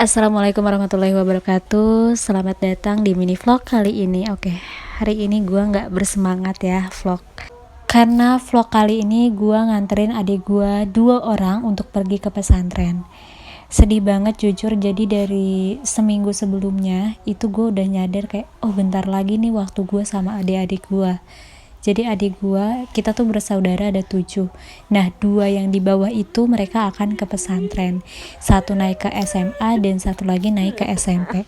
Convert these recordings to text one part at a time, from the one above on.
Assalamualaikum warahmatullahi wabarakatuh. Selamat datang di mini vlog kali ini. Oke, hari ini gue nggak bersemangat ya vlog. Karena vlog kali ini gue nganterin adik gue 2 orang untuk pergi ke pesantren. Sedih banget jujur, jadi dari seminggu sebelumnya itu gue udah nyadar kayak, oh bentar lagi nih waktu gue sama adik-adik gue. Jadi adik gue, kita tuh bersaudara ada 7. Nah 2 yang di bawah itu mereka akan ke pesantren. Satu naik ke SMA dan satu lagi naik ke SMP.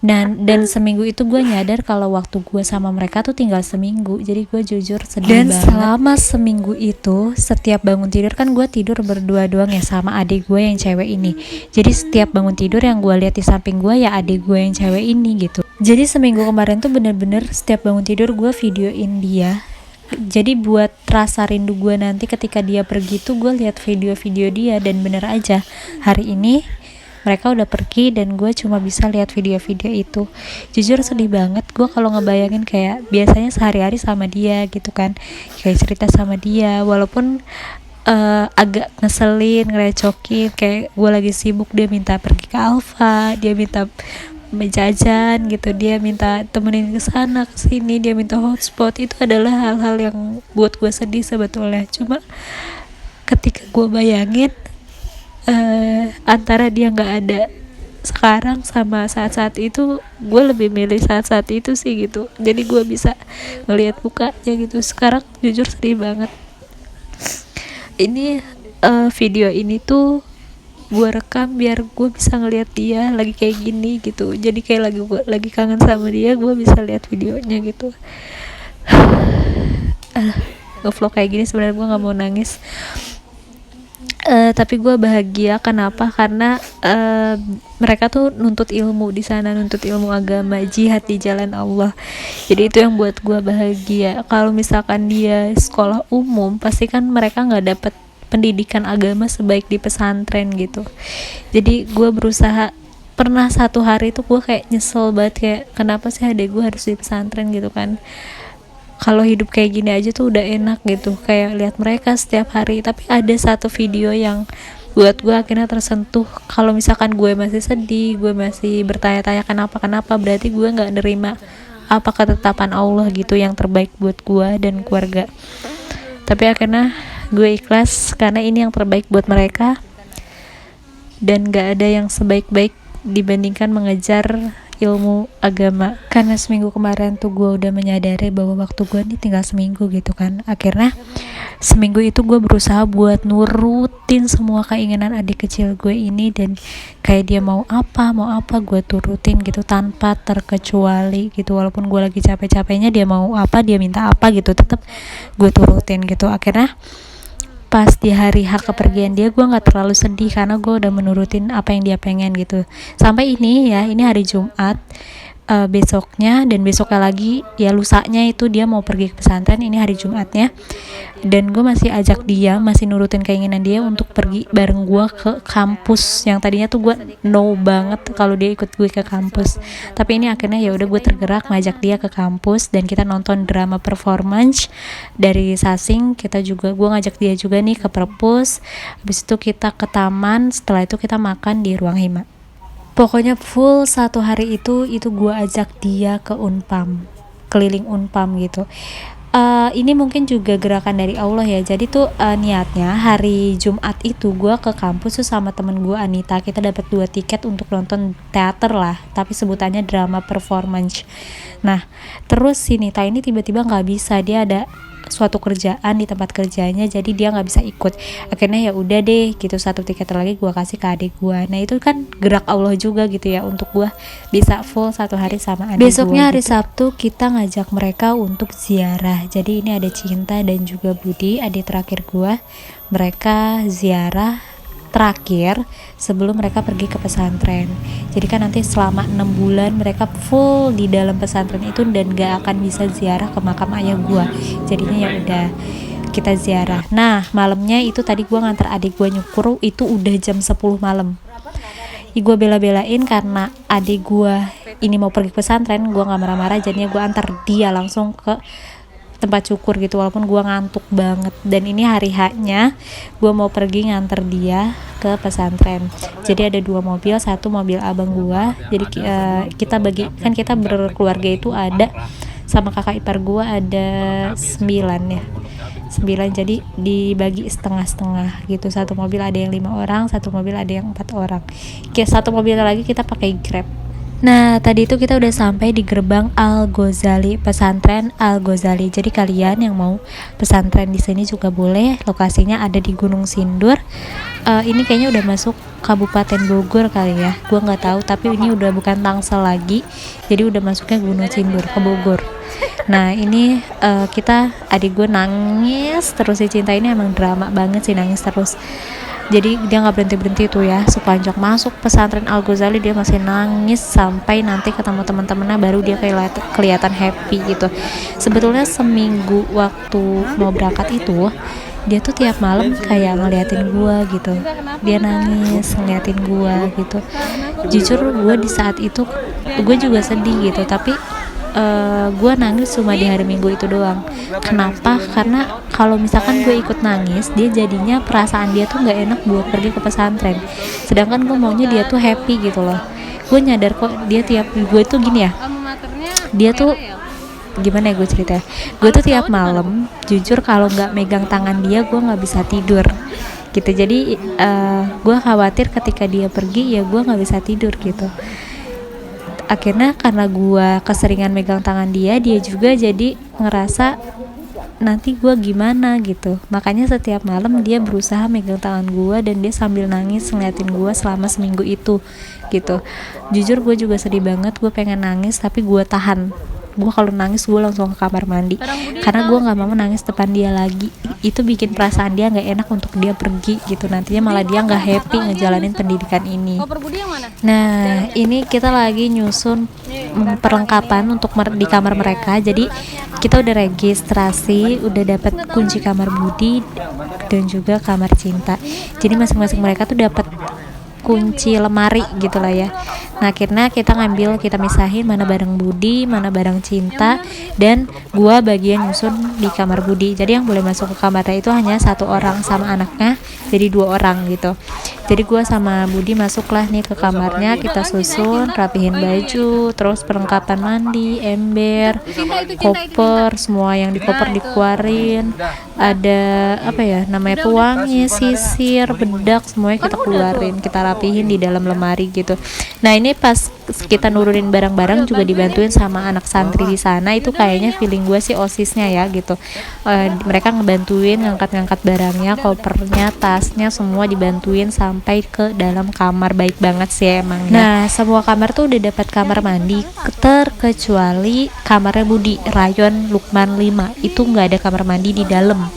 Dan seminggu itu gue nyadar kalau waktu gue sama mereka tuh tinggal seminggu. Jadi gue jujur sedih dan banget. Dan selama seminggu itu setiap bangun tidur kan gue tidur berdua doang ya sama adik gue yang cewek ini. Jadi setiap bangun tidur yang gue lihat di samping gue ya adik gue yang cewek ini gitu. Jadi seminggu kemarin tuh bener-bener setiap bangun tidur gue videoin dia. Jadi buat rasa rindu gue nanti ketika dia pergi tuh gue lihat video-video dia, dan bener aja hari ini mereka udah pergi dan gue cuma bisa lihat video-video itu. Jujur sedih banget gue kalau ngebayangin kayak biasanya sehari-hari sama dia gitu kan, kayak cerita sama dia walaupun agak ngeselin, ngerecokin, kayak gue lagi sibuk dia minta pergi ke Alfa, dia minta jajan gitu, dia minta temenin ke sana ke sini, dia minta hotspot. Itu adalah hal-hal yang buat gue sedih sebetulnya. Cuma ketika gue bayangin antara dia nggak ada sekarang sama saat-saat itu, gue lebih milih saat-saat itu sih gitu. Jadi gue bisa ngelihat mukanya gitu. Sekarang jujur sedih banget. Ini video ini tuh gue rekam biar gue bisa ngeliat dia lagi kayak gini gitu. Jadi kayak lagi kangen sama dia, gue bisa lihat videonya gitu. Ngevlog kayak gini sebenarnya gue nggak mau nangis, tapi gue bahagia. Kenapa? Karena mereka tuh nuntut ilmu di sana, nuntut ilmu agama, jihad di jalan Allah. Jadi itu yang buat gue bahagia. Kalau misalkan dia sekolah umum, pasti kan mereka nggak dapet pendidikan agama sebaik di pesantren gitu. Jadi gue berusaha, pernah satu hari tuh gue kayak nyesel banget, kayak kenapa sih adek gue harus di pesantren gitu kan. Kalau hidup kayak gini aja tuh udah enak gitu, kayak lihat mereka setiap hari. Tapi ada satu video yang buat gue akhirnya tersentuh. Kalau misalkan gue masih sedih, gue masih bertanya-tanya kenapa, berarti gue nggak nerima apa ketetapan Allah gitu yang terbaik buat gue dan keluarga. Tapi akhirnya gue ikhlas karena ini yang terbaik buat mereka, dan gak ada yang sebaik-baik dibandingkan mengejar ilmu agama. Karena seminggu kemarin tuh gue udah menyadari bahwa waktu gue nih tinggal seminggu gitu kan. Akhirnya seminggu itu gue berusaha buat nurutin semua keinginan adik kecil gue ini, dan kayak dia mau apa gue turutin gitu tanpa terkecuali gitu. Walaupun gue lagi capek-capeknya, dia mau apa, dia minta apa gitu, tetap gue turutin gitu. Akhirnya pas di hari hak kepergian dia, gue nggak terlalu sedih karena gue udah menurutin apa yang dia pengen gitu. Sampai ini hari Jumat, besoknya dan besoknya lagi ya, lusanya itu dia mau pergi ke pesantren. Ini hari Jumatnya, dan gue masih ajak dia, masih nurutin keinginan dia untuk pergi bareng gue ke kampus. Yang tadinya tuh gue no banget kalau dia ikut gue ke kampus, tapi ini akhirnya ya udah gue tergerak ngajak dia ke kampus, dan kita nonton drama performance dari Sasing. Gue ngajak dia juga nih ke perpus. Habis itu kita ke taman, setelah itu kita makan di ruang hima. Pokoknya full satu hari itu gue ajak dia ke Unpam, keliling Unpam gitu. Ini mungkin juga gerakan dari Allah ya. Jadi tuh niatnya hari Jumat itu gue ke kampus tuh sama temen gue Anita. Kita dapat 2 tiket untuk nonton teater lah, tapi sebutannya drama performance. Nah terus si Nita ini tiba-tiba nggak bisa, dia ada suatu kerjaan di tempat kerjanya, jadi dia nggak bisa ikut. Akhirnya ya udah deh gitu, 1 tiket lagi gue kasih ke adik gue. Nah itu kan gerak Allah juga gitu ya, untuk gue bisa full 1 hari sama adik gue. Besoknya hari gitu. Sabtu kita ngajak mereka untuk ziarah. Jadi ini ada Cinta dan juga Budi, adik terakhir gue. Mereka ziarah terakhir sebelum mereka pergi ke pesantren. Jadi kan nanti selama 6 bulan mereka full di dalam pesantren itu, dan gak akan bisa ziarah ke makam ayah gue. Jadinya ya udah kita ziarah. Nah malamnya itu tadi gue nganter adik gue nyukur, itu udah jam 10 malam. Gue bela-belain karena adik gue ini mau pergi ke pesantren, gue gak marah-marah, jadinya gue antar dia langsung ke tempat cukur gitu, walaupun gue ngantuk banget. Dan ini hari H-nya gue mau pergi nganter dia ke pesantren. Jadi ada 2 mobil, satu mobil abang gue, jadi kita bagi, kan kita berkeluarga itu ada sama kakak ipar gue ada 9 ya, 9, jadi dibagi setengah-setengah gitu. Satu mobil ada yang 5 orang, satu mobil ada yang 4 orang. Satu mobil lagi kita pakai Grab. Nah, tadi itu kita udah sampai di gerbang Al-Ghazali, pesantren Al-Ghazali. Jadi kalian yang mau pesantren di sini juga boleh. Lokasinya ada di Gunung Sindur. Ini kayaknya udah masuk Kabupaten Bogor kali ya. Gua nggak tahu, tapi ini udah bukan Tangsel lagi. Jadi udah masuknya Gunung Sindur ke Bogor. Nah, ini kita, adik gue nangis terus. Si Cinta ini emang drama banget sih, nangis terus. Jadi dia nggak berhenti tuh ya, sepanjang masuk pesantren Al-Ghazali dia masih nangis sampai nanti ketemu teman-temannya baru dia kelihatan happy gitu. Sebetulnya seminggu waktu mau berangkat itu dia tuh tiap malam kayak ngeliatin gua gitu, dia nangis ngeliatin gua gitu. Jujur gue di saat itu gue juga sedih gitu, tapi gue nangis cuma di hari Minggu itu doang. Kenapa? Karena kalau misalkan gue ikut nangis, dia jadinya perasaan dia tuh nggak enak buat pergi ke pesantren. Sedangkan gue maunya dia tuh happy gitu loh. Gue nyadar kok dia tiap, gue tuh gini ya, dia tuh gimana ya gue cerita. Gue tuh tiap malam, jujur kalau nggak megang tangan dia, gue nggak bisa tidur gitu. Jadi gue khawatir ketika dia pergi ya gue nggak bisa tidur gitu. Akhirnya karena gue keseringan megang tangan dia juga jadi ngerasa nanti gue gimana gitu. Makanya setiap malam dia berusaha megang tangan gue dan dia sambil nangis ngeliatin gue selama seminggu itu gitu. Jujur gue juga sedih banget, gue pengen nangis tapi gue tahan. Gue kalau nangis gue langsung ke kamar mandi karena gue nggak mau nangis depan dia lagi. Itu bikin perasaan dia nggak enak untuk dia pergi gitu, nantinya malah dia nggak happy ngejalanin pendidikan ini. Nah, ini kita lagi nyusun perlengkapan untuk di kamar mereka. Jadi kita udah registrasi, udah dapat kunci kamar Budi dan juga kamar Cinta. Jadi masing-masing mereka tuh dapat kunci lemari gitu lah ya. Nah, akhirnya kita misahin mana barang Budi, mana barang Cinta, dan gua bagian nyusun di kamar Budi. Jadi yang boleh masuk ke kamarnya itu hanya 1 orang sama anaknya, jadi 2 orang gitu. Jadi gua sama Budi masuklah nih ke kamarnya, kita susun, rapihin baju, terus perlengkapan mandi, ember, koper, semua yang di koper dikeluarin. Ada apa ya namanya, pewangi, sisir, bedak, semuanya kita keluarin, kita rapihin di dalam lemari gitu. Nah, ini pas kita nurunin barang-barang juga dibantuin sama anak santri di sana. Itu kayaknya feeling gue sih OSISnya ya gitu. Mereka ngebantuin ngangkat-ngangkat barangnya, kopernya, tasnya, semua dibantuin sampai ke dalam kamar. Baik banget sih emang. Nah, semua kamar tuh udah dapat kamar mandi terkecuali kamarnya Budi, rayon Lukman 5. Itu nggak ada kamar mandi di dalam,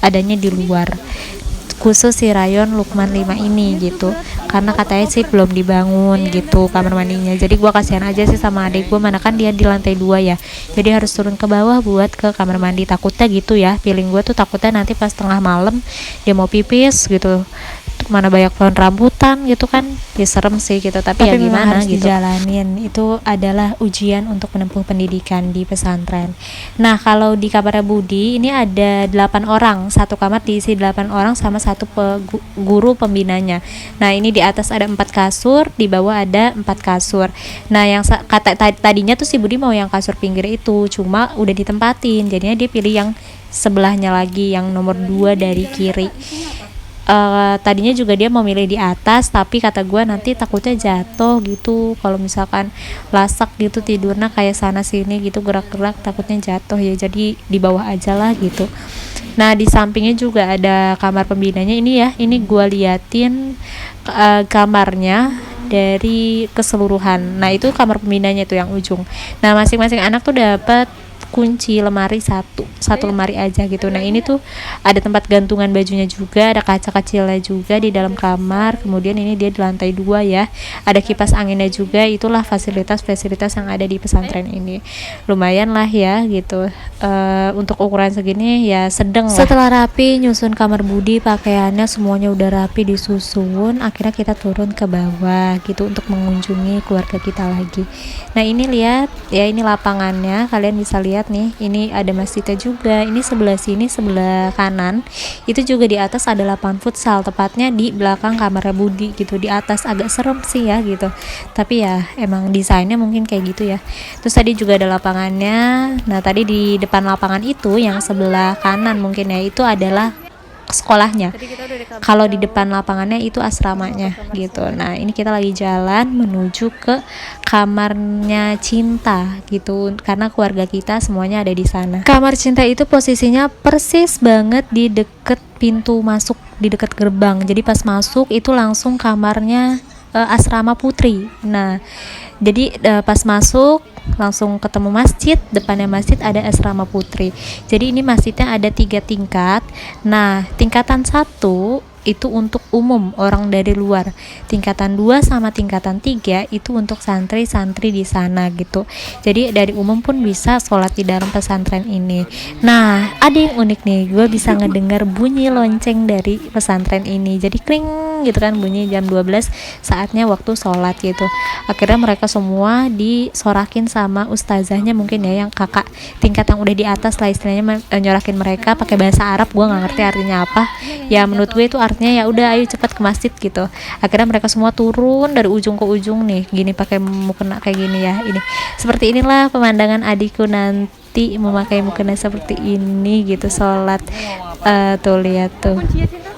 adanya di luar. Khusus si rayon Lukman 5 ini gitu, karena katanya sih belum dibangun gitu kamar mandinya. Jadi gue kasihan aja sih sama adik gue, mana kan dia di lantai 2 ya, jadi harus turun ke bawah buat ke kamar mandi. Takutnya gitu ya, feeling gue tuh takutnya nanti pas tengah malam dia mau pipis gitu, mana banyak pohon rambutan gitu kan, ya serem sih gitu. Tapi ya gimana harus gitu, dijalanin. Itu adalah ujian untuk menempuh pendidikan di pesantren. Nah, kalau di kamarnya Budi ini ada 8 orang, satu kamar diisi 8 orang sama satu guru pembinanya. Nah, ini di atas ada 4 kasur, di bawah ada 4 kasur. Nah, yang tadinya tuh si Budi mau yang kasur pinggir itu, cuma udah ditempatin, jadinya dia pilih yang sebelahnya lagi, yang nomor 2 dari kiri. Tadinya juga dia mau milih di atas, tapi kata gue nanti takutnya jatuh gitu, kalau misalkan lasak gitu tidurnya kayak sana sini gitu, gerak-gerak takutnya jatuh ya, jadi di bawah aja lah gitu. Nah, di sampingnya juga ada kamar pembinanya ini ya, ini gue liatin kamarnya dari keseluruhan. Nah, itu kamar pembinanya itu yang ujung. Nah, masing-masing anak tuh dapat kunci lemari satu lemari aja gitu. Nah, ini tuh ada tempat gantungan bajunya juga, ada kaca kecilnya juga di dalam kamar. Kemudian ini dia di lantai 2 ya, ada kipas anginnya juga. Itulah fasilitas-fasilitas yang ada di pesantren ini. Lumayan lah ya gitu, untuk ukuran segini ya sedang lah. Setelah rapi nyusun kamar Budi, pakaiannya semuanya udah rapi disusun, akhirnya kita turun ke bawah gitu untuk mengunjungi keluarga kita lagi. Nah, ini lihat ya, ini lapangannya, kalian bisa lihat lihat nih, ini ada masjidnya juga. Ini sebelah sini, sebelah kanan itu juga di atas ada lapangan futsal, tepatnya di belakang kamarnya Budi gitu, di atas. Agak serem sih ya gitu, tapi ya emang desainnya mungkin kayak gitu ya. Terus tadi juga ada lapangannya. Nah tadi di depan lapangan itu yang sebelah kanan mungkin ya, itu adalah sekolahnya. Kalau di depan lapangannya itu asramanya gitu. Nah ini kita lagi jalan menuju ke kamarnya Cinta gitu, karena keluarga kita semuanya ada di sana. Kamar Cinta itu posisinya persis banget di deket pintu masuk, di deket gerbang. Jadi pas masuk itu langsung kamarnya asrama putri. Nah jadi pas masuk langsung ketemu masjid, depannya masjid ada asrama putri. Jadi ini masjidnya ada 3 tingkat. Nah tingkatan 1 itu untuk umum, orang dari luar. Tingkatan 2 sama tingkatan 3 itu untuk santri-santri di sana gitu. Jadi dari umum pun bisa sholat di dalam pesantren ini. Nah ada yang unik nih, gue bisa ngedengar bunyi lonceng dari pesantren ini. Jadi kling gitu kan, bunyi jam 12 saatnya waktu sholat gitu. Akhirnya mereka semua disorakin sama ustazahnya mungkin ya, yang kakak tingkat yang udah di atas lah istilahnya, nyorakin mereka pakai bahasa Arab. Gue nggak ngerti artinya apa ya, menurut gue itu artinya ya udah ayo cepat ke masjid gitu. Akhirnya mereka semua turun dari ujung ke ujung nih, gini pakai mukena kayak gini ya. Ini seperti inilah pemandangan adikku nanti memakai mukena seperti ini gitu sholat. Tuh lihat tuh.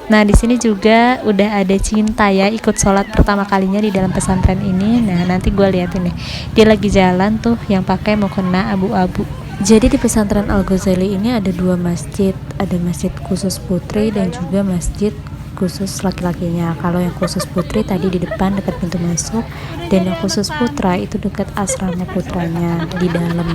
Nah di sini juga udah ada Cinta ya, ikut sholat pertama kalinya di dalam pesantren ini. Nah nanti gue liatin nih, dia lagi jalan tuh yang pakai mukena abu-abu. Jadi di pesantren Al Ghazali ini ada 2 masjid, ada masjid khusus putri dan juga masjid khusus laki-lakinya. Kalau yang khusus putri tadi di depan dekat pintu masuk, dan yang khusus putra itu dekat asrama putranya di dalam.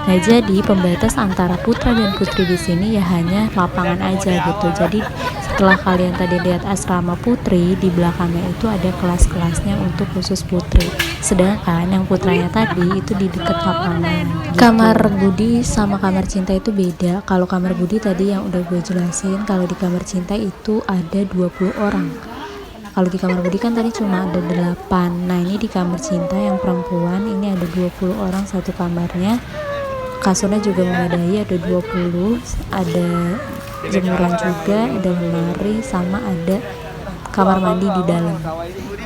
Nah jadi pembatas antara putra dan putri di sini ya hanya lapangan aja gitu. Jadi setelah kalian tadi lihat asrama putri, di belakangnya itu ada kelas-kelasnya untuk khusus putri. Sedangkan yang putranya tadi itu di dekat lapangan gitu. Kamar Budi sama kamar Cinta itu beda. Kalau kamar Budi tadi yang udah gue jelasin, kalau di kamar Cinta itu ada 20 orang. Kalau di kamar Budi kan tadi cuma ada 8. Nah ini di kamar Cinta yang perempuan ini ada 20 orang satu kamarnya. Kasurnya juga memadai, ada 20. Ada jemuran juga, ada lemari, sama ada kamar mandi di dalam.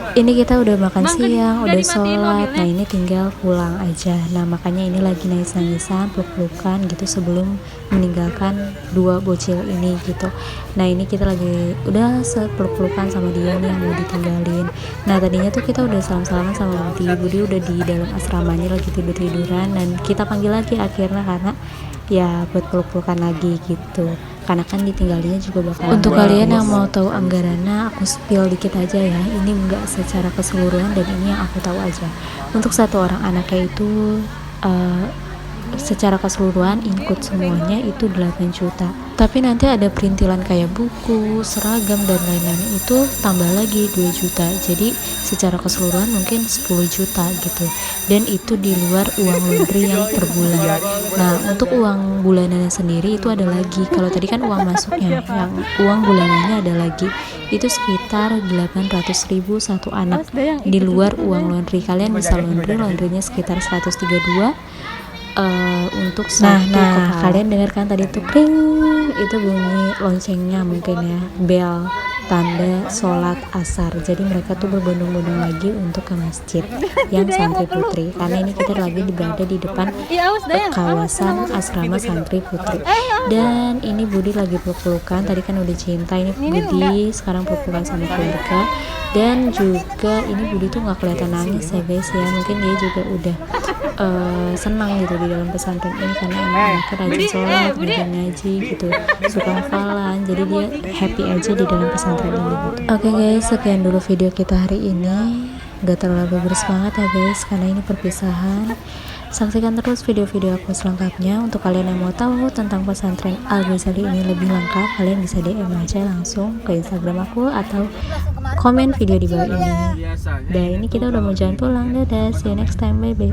Ini kita udah makan siang, udah sholat. Nah ini tinggal pulang aja. Nah makanya ini lagi nangis-nangisan, peluk-pelukan gitu sebelum meninggalkan 2 bocil ini gitu. Nah ini kita lagi udah peluk-pelukan sama dia nih yang mau ditinggalin. Nah tadinya tuh kita udah salam-salaman sama Budi udah di dalam asramanya lagi tidur-tiduran, dan kita panggil lagi akhirnya karena ya buat peluk-pelukan lagi gitu, karena kan ditinggalinya juga bakal. Untuk kalian yang mau tahu anggarannya, aku spill dikit aja ya, ini enggak secara keseluruhan dan ini yang aku tahu aja. Untuk satu orang anaknya itu secara keseluruhan include semuanya itu 8 juta. Tapi nanti ada perintilan kayak buku, seragam dan lain-lain itu tambah lagi 2 juta. Jadi secara keseluruhan mungkin 10 juta gitu. Dan itu di luar uang laundry yang per bulan. Nah, untuk uang bulanannya sendiri itu ada lagi. Kalau tadi kan uang masuknya, yang uang bulanannya ada lagi. Itu sekitar 800.000 satu anak. Di luar uang laundry. Kalian bisa laundrynya sekitar 132 untuk satu kalian dengar kan tadi tuh kring, itu bunyi loncengnya mungkin ya, bel tanda sholat asar. Jadi mereka tuh berbondong-bondong lagi untuk ke masjid yang santri putri, karena ini kita lagi berada di depan kawasan asrama santri putri. Dan ini Budi lagi peluk-pelukan, tadi kan udah Cinta, ini Budi sekarang peluk-pelukan sama keluarga. Dan juga ini Budi tuh nggak kelihatan nangis ya guys ya, mungkin dia juga udah senang gitu di dalam pesantren ini, karena emang mereka rajin sholat, rajin ngaji gitu, suka hafalan, jadi dia happy aja di dalam pesantren ini gitu. Oke guys, sekian dulu video kita hari ini. Gak terlalu bersemangat ya guys, karena ini perpisahan. Saksikan terus video-video aku selengkapnya. Untuk kalian yang mau tahu tentang pesantren Al Ghazali ini lebih lengkap, kalian bisa DM aja langsung ke Instagram aku atau komen video di bawah ini. Dan ini kita udah mau jalan pulang. Dadah, see you next time, bye bye.